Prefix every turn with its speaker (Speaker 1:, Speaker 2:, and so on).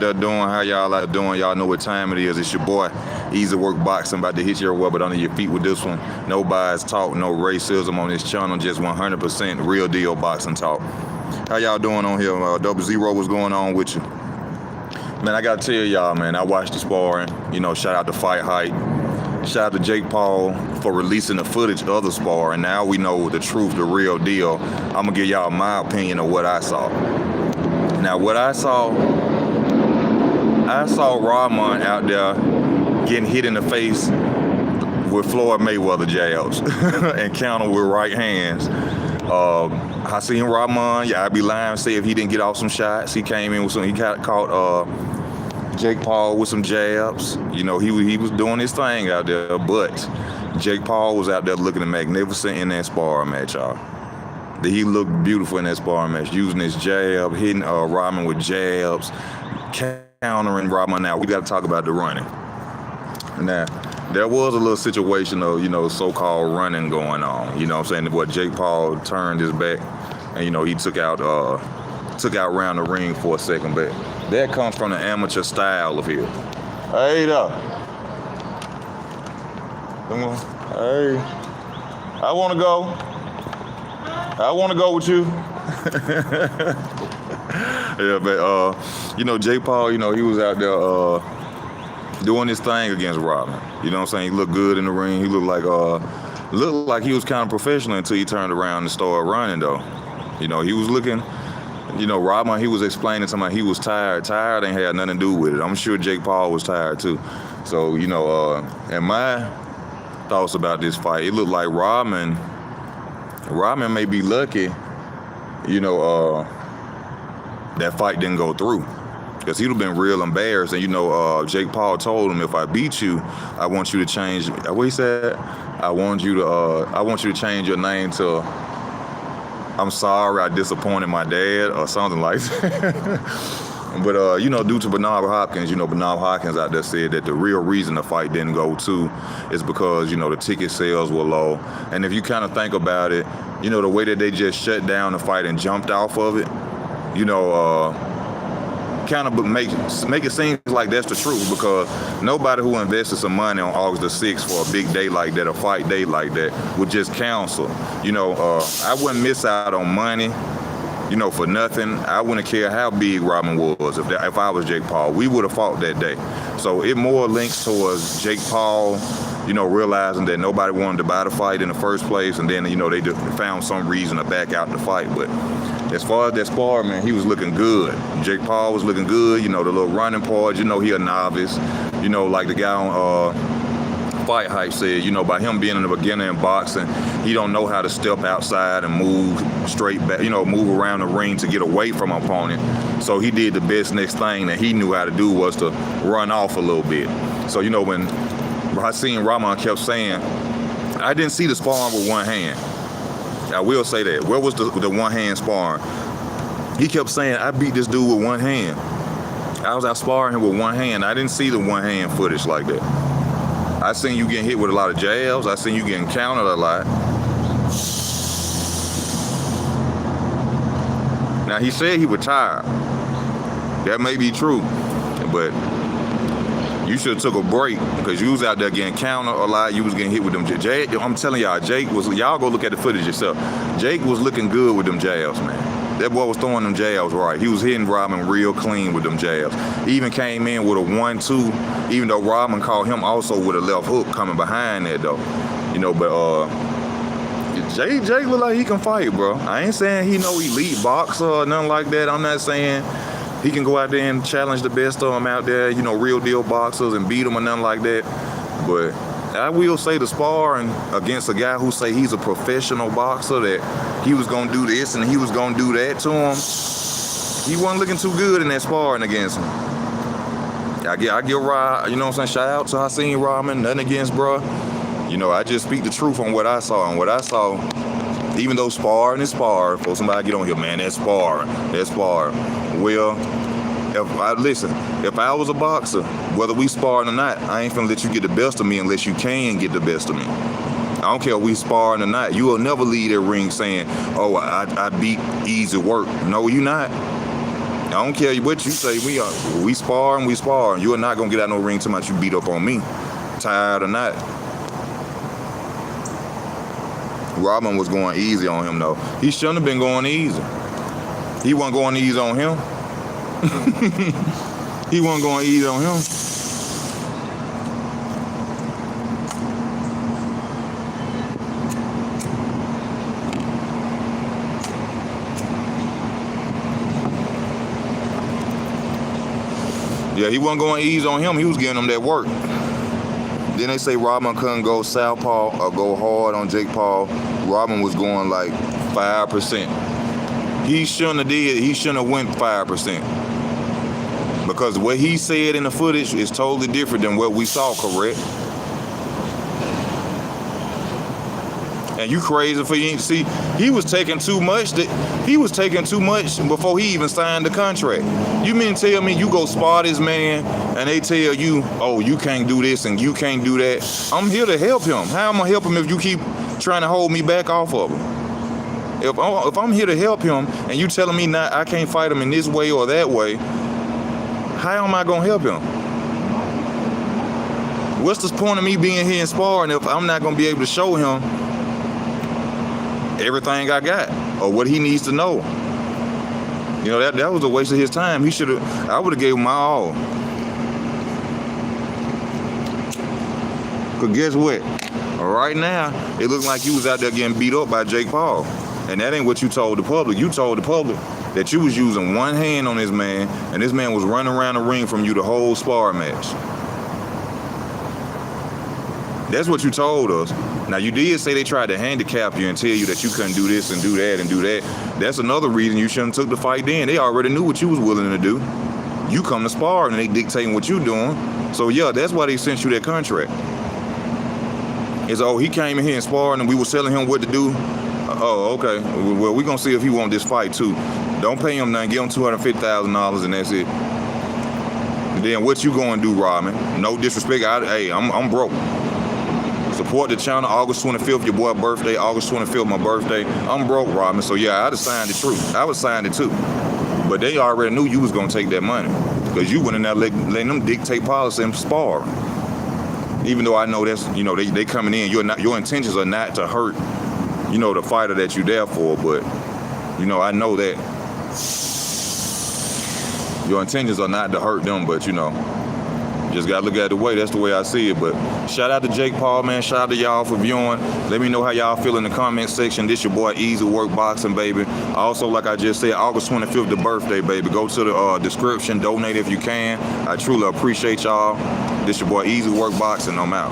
Speaker 1: there doing? How y'all out doing? Y'all know what time it is. It's your boy, Easy Work Boxing, about to hit your rubber under your feet with this one. No bias talk, no racism on this channel, just 100% real deal boxing talk. How y'all doing on here? Double Zero, what's going on with you? Man, I gotta tell y'all, man, I watched the sparring. Shout out to Fight Hype. Shout out to Jake Paul for releasing the footage of the sparring. Now we know the truth, the real deal. I'm gonna give y'all my opinion of what I saw. Now, what I saw Rahman out there getting hit in the face with Floyd Mayweather jabs and counter with right hands. Hassim Rahman, yeah, I'd be lying to say if he didn't get off some shots. He came in with he caught Jake Paul with some jabs. He was doing his thing out there, but Jake Paul was out there looking magnificent in that sparring match, y'all. He looked beautiful in that sparring match, using his jab, hitting Rahman with jabs, countering Rahman. Now, we got to talk about the running. Now, there was a little situation of, so-called running going on. You know what I'm saying? What Jake Paul turned his back and, he took out around the ring for a second, but that comes from the amateur style of here. Hey there. Come on. Hey. I want to go with you. Yeah, but, Jake Paul, he was out there doing his thing against Rahman. You know what I'm saying? He looked good in the ring. He looked like he was kind of professional until he turned around and started running, though. He was looking... Rahman, he was explaining to me he was tired. Tired ain't had nothing to do with it. I'm sure Jake Paul was tired too. So, and my thoughts about this fight, it looked like Rahman may be lucky, that fight didn't go through. Because he'd have been real embarrassed. And, Jake Paul told him, if I beat you, I want you to change, what he said? I want you to change your name to... I'm sorry I disappointed my dad or something like that. But, due to Bernard Hopkins, Bernard Hopkins out there said that the real reason the fight didn't go to is because, the ticket sales were low. And if you kind of think about it, the way that they just shut down the fight and jumped off of it, kind of make it seem like that's the truth, because nobody who invested some money on August the 6th for a big day like that, a fight day like that, would just cancel. I wouldn't miss out on money, for nothing. I wouldn't care how big Rahman was. If I was Jake Paul, we would have fought that day. So it more links towards Jake Paul, realizing that nobody wanted to buy the fight in the first place, and then, they found some reason to back out the fight. But as far as that spar, man, he was looking good. Jake Paul was looking good. The little running part, he a novice. Like the guy on Fight Hype said, by him being in the beginner in boxing, he don't know how to step outside and move straight back, move around the ring to get away from an opponent. So he did the best next thing that he knew how to do was to run off a little bit. So, when Hassim Rahman kept saying, I didn't see the sparring with one hand. I will say that. Where was the one-hand sparring? He kept saying, I beat this dude with one hand. I was out sparring him with one hand. I didn't see the one-hand footage like that. I seen you getting hit with a lot of jabs. I seen you getting countered a lot. Now, he said he was tired. That may be true, but you should have took a break, because you was out there getting countered a lot. You was getting hit with them jabs. I'm telling y'all, y'all go look at the footage yourself. Jake was looking good with them jabs, man. That boy was throwing them jabs right. He was hitting Rahman real clean with them jabs. He even came in with a 1-2, even though Rahman caught him also with a left hook coming behind that, though. But Jake look like he can fight, bro. I ain't saying he no elite boxer or nothing like that. I'm not saying he can go out there and challenge the best of them out there, real deal boxers, and beat them or nothing like that. But I will say the sparring against a guy who say he's a professional boxer, that he was going to do this and he was going to do that to him, he wasn't looking too good in that sparring against him. I give shout out to Hassim Rahman, nothing against, bro. I just speak the truth on what I saw. And what I saw, even though sparring is sparring, for somebody get on here, man, that's sparring. Well, if I was a boxer, whether we sparring or not, I ain't finna let you get the best of me unless you can get the best of me. I don't care if we sparring or not. You will never leave that ring saying, oh, I beat Easy Work. No, you not. I don't care what you say. We spar and we spar. You are not gonna get out no ring till much you beat up on me, tired or not. Rahman was going easy on him though. He shouldn't have been going easy. He wasn't going easy on him. He wasn't going easy on him. Yeah, he wasn't going easy on him. He was getting him that work. Then they say Rahman couldn't go southpaw or go hard on Jake Paul. Rahman was going like 5%. He shouldn't have did. He shouldn't have went 5%. Because what he said in the footage is totally different than what we saw, correct? And you crazy for you. See, he was taking too much. He was taking too much before he even signed the contract. You mean tell me you go spar this man and they tell you, oh, you can't do this and you can't do that? I'm here to help him. How am I gonna help him if you keep trying to hold me back off of him? If I'm here to help him and you telling me not, I can't fight him in this way or that way, how am I gonna help him? What's the point of me being here and sparring if I'm not gonna be able to show him everything I got or what he needs to know? You know, that was a waste of his time. He should have. I would have gave him my all. Cause guess what? Right now, it looks like you was out there getting beat up by Jake Paul, and that ain't what you told the public. You told the public that you was using one hand on this man, and this man was running around the ring from you the whole spar match. That's what you told us. Now, you did say they tried to handicap you and tell you that you couldn't do this and do that and do that. That's another reason you shouldn't have took the fight then. They already knew what you was willing to do. You come to spar and they dictating what you doing. So, yeah, that's why they sent you that contract. It's, oh, he came in here and sparred and we were telling him what to do. Oh, okay. Well, we're going to see if he want this fight, too. Don't pay him nothing. Give him $250,000 and that's it. And then what you going to do, Rahman? No disrespect. I'm broke. Support the channel. August 25th, your boy birthday. August 25th, my birthday. I'm broke, Rahman. So yeah, I'd have signed it too. I would sign it too. But they already knew you was gonna take that money because you went in there letting them dictate policy and spar. Even though I know that's, you know, they coming in. Your intentions are not to hurt, you know, the fighter that you there for. But you know, I know that your intentions are not to hurt them. But you know. Just gotta look at the way. That's the way I see it. But shout out to Jake Paul, man. Shout out to y'all for viewing. Let me know how y'all feel in the comment section. This your boy Easy Work Boxing, baby. Also, like I just said, August 25th, the birthday, baby. Go to the description, donate if you can. I truly appreciate y'all. This your boy Easy Work Boxing. I'm out.